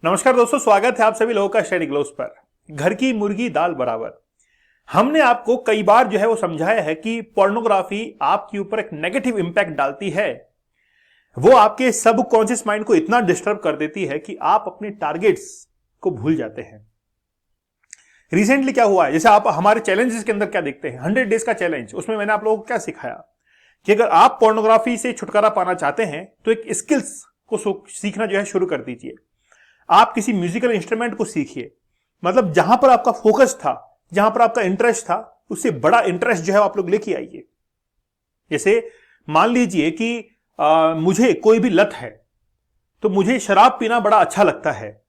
नमस्कार दोस्तों, स्वागत है आप सभी लोगों का स्टडी ग्लोव्स पर। घर की मुर्गी दाल बराबर। हमने आपको कई बार जो है वो समझाया है कि पोर्नोग्राफी आपके ऊपर एक नेगेटिव इंपैक्ट डालती है। वो आपके सबकॉन्शियस माइंड को इतना डिस्टर्ब कर देती है कि आप अपने टारगेट्स को भूल जाते हैं। रिसेंटली क्या हुआ है, जैसे आप हमारे चैलेंजेस के अंदर क्या देखते हैं, 100 डेज का चैलेंज, उसमें मैंने आप लोगों को क्या सिखाया कि अगर आप पोर्नोग्राफी से छुटकारा पाना चाहते हैं तो एक स्किल्स को सीखना जो है शुरू कर दीजिए। आप किसी म्यूजिकल इंस्ट्रूमेंट को सीखिए। मतलब जहां पर आपका फोकस था, जहां पर आपका इंटरेस्ट था, उससे बड़ा इंटरेस्ट जो है आप लोग लेके आइए। जैसे मान लीजिए कि मुझे कोई भी लत है तो मुझे शराब पीना बड़ा अच्छा लगता है।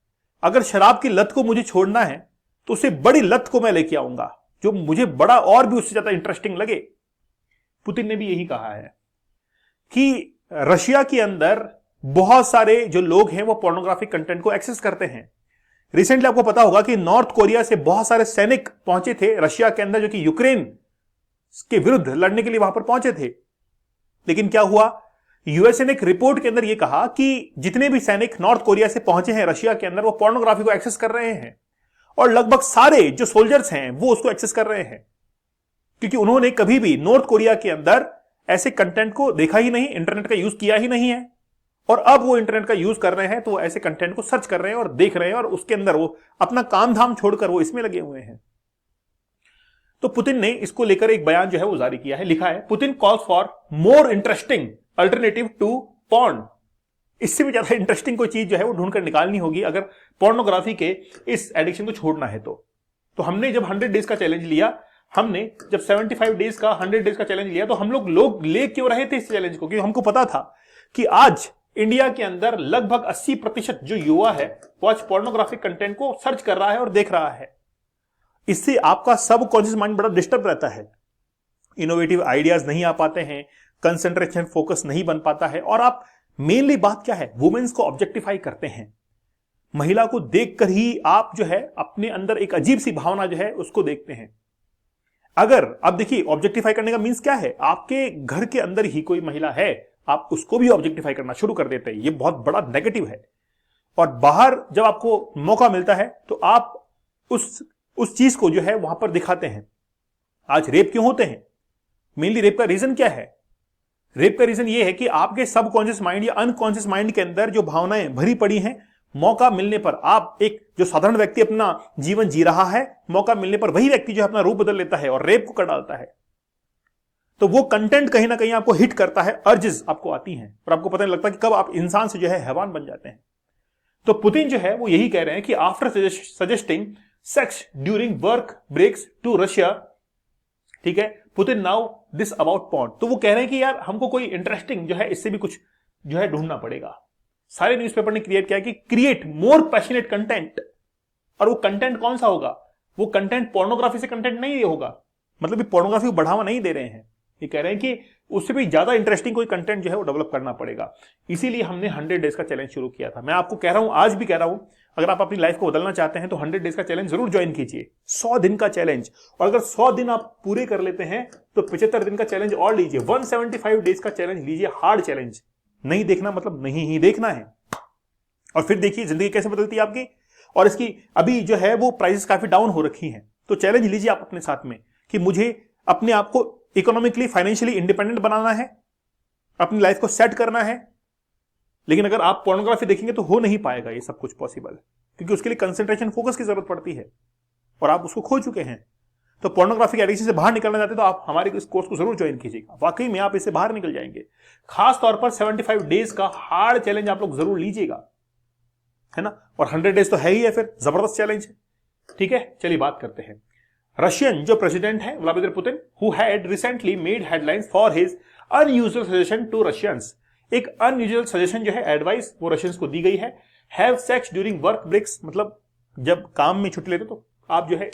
अगर शराब की लत को मुझे छोड़ना है तो उससे बड़ी लत को मैं लेके आऊंगा जो मुझे बड़ा और भी उससे ज्यादा इंटरेस्टिंग लगे। पुतिन ने भी यही कहा है कि रशिया के अंदर बहुत सारे जो लोग हैं वो पोर्नोग्राफिक कंटेंट को एक्सेस करते हैं। रिसेंटली आपको पता होगा कि नॉर्थ कोरिया से बहुत सारे सैनिक पहुंचे थे रशिया के अंदर, जो कि यूक्रेन के विरुद्ध लड़ने के लिए वहां पर पहुंचे थे। लेकिन क्या हुआ, यूएसए ने एक रिपोर्ट के अंदर यह कहा कि जितने भी सैनिक नॉर्थ कोरिया से पहुंचे हैं रशिया के अंदर, वो पोर्नोग्राफी को एक्सेस कर रहे हैं। और लगभग सारे जो सोल्जर्स हैं वो उसको एक्सेस कर रहे हैं, क्योंकि उन्होंने कभी भी नॉर्थ कोरिया के अंदर ऐसे कंटेंट को देखा ही नहीं, इंटरनेट का यूज किया ही नहीं है। और अब वो इंटरनेट का यूज कर रहे हैं तो वो ऐसे कंटेंट को सर्च कर रहे हैं और देख रहे हैं, और उसके अंदर वो अपना काम धाम छोड़कर वो इसमें लगे हुए हैं। तो पुतिन ने इसको लेकर एक बयान जो है वो जारी किया है। लिखा है, Putin calls for more interesting alternative to porn. इससे भी ज्यादा इंटरेस्टिंग कोई चीज जो है वो ढूंढकर निकालनी होगी अगर पोर्नोग्राफी के इस एडिक्शन को छोड़ना है तो हमने जब 100 डेज का चैलेंज लिया, हमने जब 75 डेज का 100 डेज का चैलेंज लिया, तो हम लोग ले क्यों रहे थे इस चैलेंज को? क्योंकि हमको पता था कि आज इंडिया के अंदर लगभग 80% जो युवा है वो आज पोर्नोग्राफिक कंटेंट को सर्च कर रहा है और देख रहा है। इससे आपका सबकॉन्शियस माइंड बड़ा डिस्टर्ब रहता है, इनोवेटिव आइडियाज नहीं आ पाते हैं, कंसंट्रेशन फोकस नहीं बन पाता है, और आप मेनली बात क्या है, वुमेन्स को ऑब्जेक्टिफाई करते हैं। महिला को देखकर ही आप जो है अपने अंदर एक अजीब सी भावना जो है उसको देखते हैं। अगर आप देखिए, ऑब्जेक्टिफाई करने का मीन्स क्या है, आपके घर के अंदर ही कोई महिला है, आप उसको भी ऑब्जेक्टिफाई करना शुरू कर देते हैं। ये बहुत बड़ा नेगेटिव है। और बाहर जब आपको मौका मिलता है तो आप उस चीज को जो है वहां पर दिखाते हैं। आज रेप क्यों होते हैं? मेनली रेप का रीजन क्या है? रेप का रीजन ये है कि आपके सबकॉन्शियस माइंड या अनकॉन्शियस माइंड के अंदर जो भावनाएं भरी पड़ी हैं, मौका मिलने पर आप, एक जो साधारण व्यक्ति अपना जीवन जी रहा है, मौका मिलने पर वही व्यक्ति जो है अपना रूप बदल लेता है और रेप को कर डालता है। तो वो कंटेंट कहीं ना कहीं आपको हिट करता है, अर्जेस आपको आती हैं और आपको पता नहीं लगता कि कब आप इंसान से जो है हैवान बन जाते हैं। तो पुतिन जो है वो यही कह रहे हैं कि after suggesting sex during work breaks to Russia, ठीक है, Putin now this about porn. तो वो कह रहे हैं कि यार हमको कोई इंटरेस्टिंग जो है इससे भी कुछ जो है ढूंढना पड़ेगा। सारे न्यूज़पेपर ने क्रिएट किया कि क्रिएट मोर पैशनेट कंटेंट। और वो कंटेंट कौन सा होगा? वो कंटेंट पोर्नोग्राफी से कंटेंट नहीं होगा, मतलब पोर्नोग्राफी को बढ़ावा नहीं दे रहे हैं। ये कह रहे हैं कि उससे भी ज्यादा इंटरेस्टिंग कोई कंटेंट जो है वो डेवलप करना पड़ेगा। इसीलिए हमने 100 डेज का चैलेंज शुरू किया था। मैं आपको कह रहा हूं, आज भी कह रहा हूं, अगर आप अपनी लाइफ को बदलना चाहते हैं तो 100 डेज का चैलेंज जरूर ज्वाइन कीजिए। 100 दिन का चैलेंज, और अगर 100 दिन आप पूरे कर लेते हैं तो 75 दिन का चैलेंज और लीजिए। 175 डेज का चैलेंज लीजिए, हार्ड चैलेंज। नहीं देखना मतलब नहीं ही देखना है। और फिर देखिए जिंदगी कैसे बदलती है आपकी। और इसकी अभी जो है वो प्राइसेस काफी डाउन हो रखी हैं। तो चैलेंज लीजिए आप अपने साथ में कि मुझे अपने आप को इकोनॉमिकली फाइनेंशियली इंडिपेंडेंट बनाना है, अपनी लाइफ को सेट करना है। लेकिन अगर आप पोर्नोग्राफी देखेंगे तो हो नहीं पाएगा ये सब कुछ पॉसिबल, क्योंकि उसके लिए कंसंट्रेशन फोकस की जरूरत पड़ती है और आप उसको खो चुके हैं। तो पोर्नोग्राफी के एडिक्शन से बाहर निकलना चाहते हैं तो आप हमारे इस कोर्स को जरूर ज्वाइन कीजिएगा। वाकई में आप इससे बाहर निकल जाएंगे। खास तौर पर 75 डेज का हार्ड चैलेंज आप लोग जरूर लीजिएगा, है ना। और 100 डेज तो है ही है, फिर जबरदस्त चैलेंज है। ठीक है, चलिए बात करते हैं। रशियन जो प्रेसिडेंट है Vladimir Putin, who had recently made headlines for his unusual suggestion to Russians. एक अनयूजुअल सजेशन जो है, एडवाइस वो रशियंस को दी गई है। Have sex during work breaks, मतलब जब काम में छुट्टी लेते तो आप जो है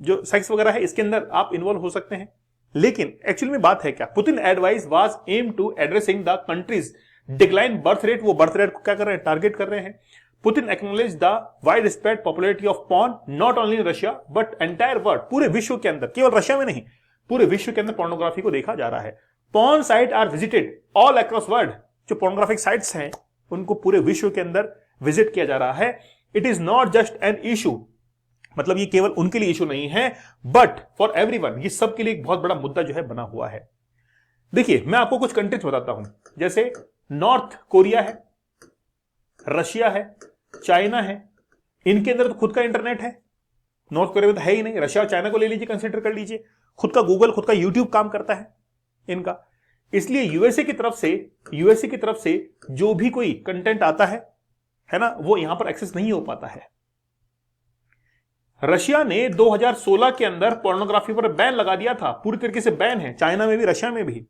जो सेक्स वगैरह है इसके अंदर आप इन्वॉल्व हो सकते हैं। लेकिन एक्चुअली में बात है क्या, Putin advice was aim to addressing the country's decline birth rate. वो बर्थ रेट को क्या कर रहे हैं, टारगेट कर रहे हैं। Putin acknowledge the wide spread popularity of porn not only in Russia but entire world. पूरे विश्व के अंदर, केवल रशिया में नहीं, पूरे विश्व के अंदर पोर्नोग्राफी को देखा जा रहा है। Porn site are visited all across world. जो पोर्नोग्राफिक साइट्स हैं उनको पूरे विश्व के अंदर विजिट किया जा रहा है। It is not just an issue, मतलब ये केवल उनके लिए इशू नहीं है, बट फॉर एवरीवन, ये सबके लिए एक बहुत बड़ा मुद्दा जो है बना हुआ है। देखिए, मैं आपको कुछ कंट्रीज बताता हूं, जैसे नॉर्थ कोरिया है, रशिया है, चाइना है। इनके अंदर तो खुद का इंटरनेट है, नॉर्थ कोरिया में तो है ही नहीं। रशिया और चाइना को ले लीजिए, कंसिडर कर लीजिए, खुद का गूगल, खुद का यूट्यूब काम करता है इनका। इसलिए यूएसए की तरफ से जो भी कोई कंटेंट आता है ना, वो यहां पर एक्सेस नहीं हो पाता है। रशिया ने 2016 के अंदर पोर्नोग्राफी पर बैन लगा दिया था, पूरी तरीके से बैन है, चाइना में भी, रशिया में भी।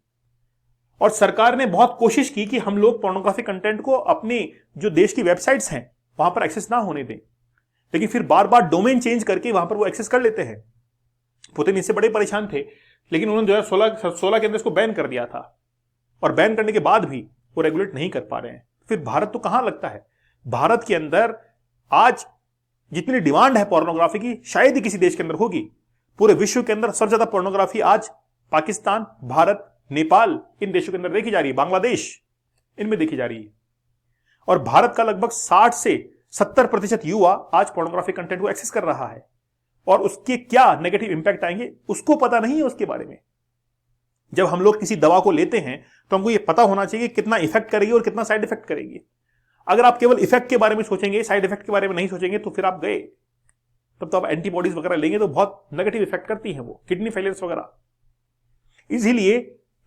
और सरकार ने बहुत कोशिश की कि हम लोग पोर्नोग्राफी कंटेंट को अपनी जो देश की वेबसाइट्स हैं वहां पर एक्सेस ना होने दें, लेकिन फिर बार बार डोमेन चेंज करके वहां पर वो एक्सेस कर लेते हैं। पुतिन इससे बड़े परेशान थे, लेकिन उन्होंने 2016 के अंदर इसको बैन कर दिया था, और बैन करने के बाद भी वो रेगुलेट नहीं कर पा रहे हैं। फिर भारत तो कहां लगता है, भारत के अंदर आज जितनी डिमांड है पोर्नोग्राफी की, शायद ही किसी देश के अंदर होगी। पूरे विश्व के अंदर सबसे ज्यादा पोर्नोग्राफी आज पाकिस्तान, भारत, नेपाल, इन देशों के अंदर देखी जा रही है, बांग्लादेश, इनमें देखी जा रही है। और भारत का लगभग 60 से 70% युवा आज पोर्नोग्राफी कंटेंट को एक्सेस कर रहा है, और उसके क्या नेगेटिव इंपैक्ट आएंगे उसको पता नहीं है उसके बारे में। जब हम लोग किसी दवा को लेते हैं तो हमको यह पता होना चाहिए कितना इफेक्ट करेगी और कितना साइड इफेक्ट करेगी। अगर आप केवल इफेक्ट के बारे में सोचेंगे, साइड इफेक्ट के बारे में नहीं सोचेंगे, तो फिर आप गए। तब तो आप एंटीबॉडीज वगैरह लेंगे तो बहुत नेगेटिव इफेक्ट करती हैं वो, किडनी फेलियर्स वगैरह। इसीलिए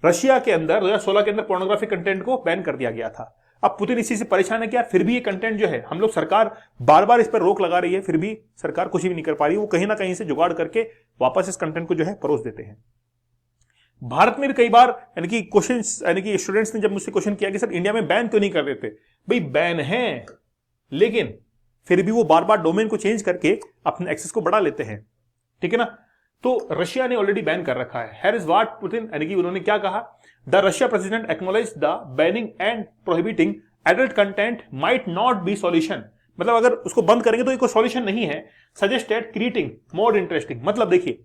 रशिया के अंदर 2016 के अंदर पोर्नोग्राफी कंटेंट को बैन कर दिया गया था। अब पुतिन इसी से परेशान है कि यार फिर भी ये कंटेंट जो है, हम लोग, सरकार बार बार इस पर रोक लगा रही है, फिर भी सरकार कुछ भी नहीं कर पा रही। वो कहीं ना कहीं से जुगाड़ करके वापस इस कंटेंट को जो है परोस देते हैं। भारत में भी कई बार यानी कि क्वेश्चंस, यानी कि स्टूडेंट्स ने जब मुझसे क्वेश्चन किया कि सर इंडिया में बैन क्यों नहीं कर देते, भाई बैन है, लेकिन फिर भी वो बार बार डोमेन को चेंज करके अपने एक्सेस को बढ़ा लेते हैं, ठीक है ना। तो रशिया ने ऑलरेडी बैन कर रखा है। हियर इज व्हाट पुतिन, यानी कि उन्होंने क्या कहा, the Russia president acknowledge the banning and prohibiting adult content might not be solution, मतलब अगर उसको बंद करेंगे तो ये कोई सॉल्यूशन नहीं है। सजेस्टेड क्रिएटिंग मोर इंटरेस्टिंग, मतलब देखिए,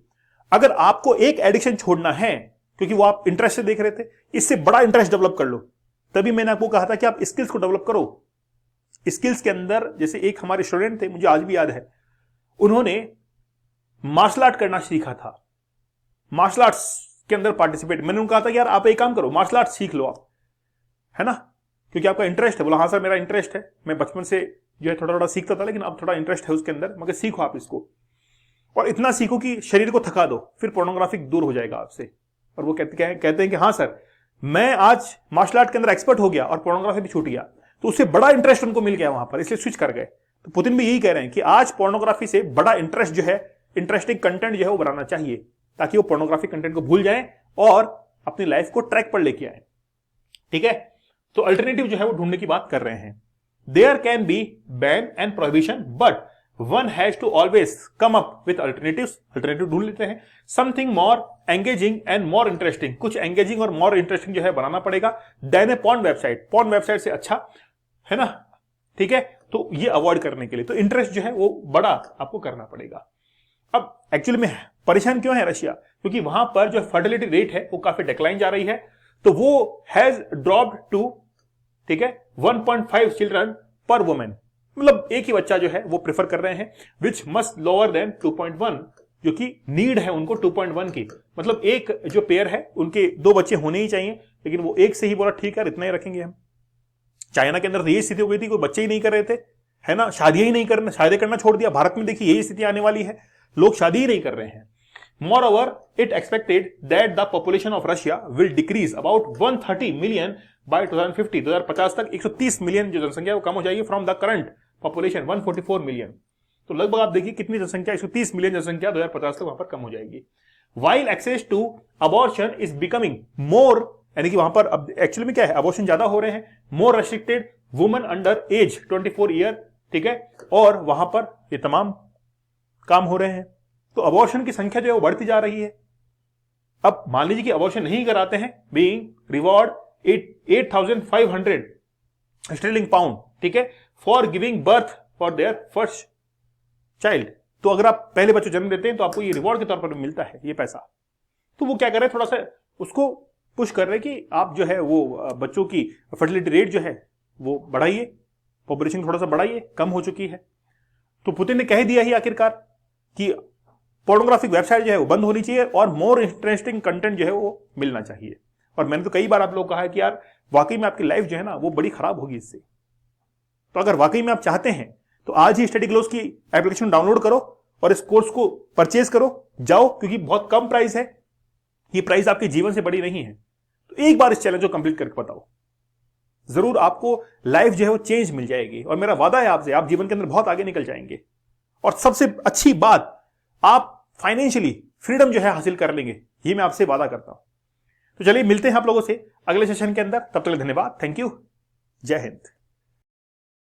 अगर आपको एक एडिक्शन छोड़ना है क्योंकि वो आप इंटरेस्ट से देख रहे थे, इससे बड़ा इंटरेस्ट डेवलप कर लो। तभी मैंने आपको कहा था कि आप स्किल्स को डेवलप करो। स्किल्स के अंदर जैसे एक हमारे स्टूडेंट थे, मुझे आज भी याद है, उन्होंने मार्शल आर्ट करना सीखा था, मार्शल आर्ट्स के अंदर पार्टिसिपेट। मैंने उनको कहा था यार आप एक काम करो, मार्शल आर्ट सीख लो आप, है ना, क्योंकि आपका इंटरेस्ट है। बोला हाँ सर मेरा इंटरेस्ट है, मैं बचपन से जो है थोड़ा थोड़ा सीखता था, लेकिन अब थोड़ा इंटरेस्ट है उसके अंदर, मगर सीखो आप इसको, और इतना सीखो कि शरीर को थका दो, फिर पोर्नोग्राफिक दूर हो जाएगा आपसे। और वो कहते हैं कि हाँ सर मैं आज मार्शल आर्ट के अंदर एक्सपर्ट हो गया और पोर्नोग्राफी भी छूट गया, तो उससे बड़ा इंटरेस्ट उनको मिल गया वहां पर, इसलिए स्विच कर गए। तो पुतिन भी यही कह रहे हैं कि आज पोर्नोग्राफी से बड़ा इंटरेस्ट जो है, इंटरेस्टिंग कंटेंट जो है वो बनाना चाहिए, ताकि वो पोर्नोग्राफी कंटेंट को भूल जाएं और अपनी लाइफ को ट्रैक पर लेके आए, ठीक है। तो अल्टरनेटिव जो है वो ढूंढने की बात कर रहे हैं। There can be ban and prohibition, but one has to always come up with alternatives. Alternative ढूंढ लेते हैं, something more engaging and more interesting, कुछ एंगेजिंग और मोर इंटरेस्टिंग जो है बनाना पड़ेगा than a porn website. Porn website से अच्छा है ना, ठीक है। तो ये अवॉइड करने के लिए तो इंटरेस्ट जो है वो बड़ा आपको करना पड़ेगा। अब एक्चुअली में परेशान क्यों है रशिया, क्योंकि वहां पर जो फर्टिलिटी रेट है वो काफी डिक्लाइन जा रही है, तो वो हैज ड्रॉप्ड टू, ठीक है, 1.5 चिल्ड्रन पर वुमेन, मतलब एक ही बच्चा जो है वो प्रेफर कर रहे हैं, विच मस्ट लोअर देन 2.1, जो कि नीड है उनको 2.1 की, मतलब एक जो पेयर है उनके 2 बच्चे होने ही चाहिए, लेकिन वो एक से ही बोला ठीक है इतना ही रखेंगे हम। चाइना के अंदर तो यही स्थिति हो गई थी, कोई बच्चे ही नहीं कर रहे थे, है ना, शादी ही नहीं करना, शादी करना छोड़ दिया। भारत में देखिए यही स्थिति आने वाली है, लोग शादी ही नहीं कर रहे हैं। Moreover, it expected that the population of Russia will decrease about 130 million by 2050. 2050 तक 130 मिलियन जो जनसंख्या वो कम हो जाएगी from the current population 144 million. तो लगभग आप देखिए कितनी जनसंख्या, 130 मिलियन जनसंख्या 2050 तक वहां पर कम हो जाएगी। While access to abortion is becoming more, यानी कि वहां पर अब एक्चुअली में क्या है, अबॉर्शन ज्यादा हो रहे हैं, more restricted women under age 24 year, ठीक है, और वहां पर ये तमाम काम हो रहे हैं, तो अबॉर्शन की संख्या जो है वो बढ़ती जा रही है। अब मान लीजिए कि अबॉर्शन नहीं कराते हैं, बीइंग रिवॉर्ड 8,500 स्टर्लिंग पाउंड, ठीक है, for giving birth for their first child. तो अगर आप पहले बच्चे जन्म देते हैं तो आपको ये रिवॉर्ड के तौर पर मिलता है ये पैसा। तो वो क्या कर रहे हैं, थोड़ा सा उसको पुश कर रहे हैं कि आप जो है वो बच्चों की फर्टिलिटी रेट जो है वो बढ़ाइए, पॉपुलेशन थोड़ा सा बढ़ाइए, कम हो चुकी है। तो पुतिन ने कह दिया ही आखिरकार कि पोर्नोग्राफिक वेबसाइट जो है वो बंद होनी चाहिए और मोर इंटरेस्टिंग कंटेंट जो है वो मिलना चाहिए। और मैंने तो कई बार आप लोग कहा है कि यार वाकई में आपकी लाइफ जो है ना वो बड़ी खराब होगी इससे। तो अगर वाकई में आप चाहते हैं तो आज ही स्टडी ग्लोस की एप्लीकेशन डाउनलोड करो और इस कोर्स को परचेज करो, जाओ, क्योंकि बहुत कम प्राइस है, ये प्राइस आपके जीवन से बड़ी नहीं है। तो एक बार इस चैलेंज को कंप्लीट करके बताओ, जरूर आपको लाइफ जो है वो चेंज मिल जाएगी। और मेरा वादा है आपसे, आप जीवन के अंदर बहुत आगे निकल जाएंगे। और सबसे अच्छी बात, आप फाइनेंशियली फ्रीडम जो है हासिल कर लेंगे, ये मैं आपसे वादा करता हूं। तो चलिए मिलते हैं आप लोगों से अगले सेशन के अंदर। तब तक धन्यवाद, थैंक यू, जय हिंद।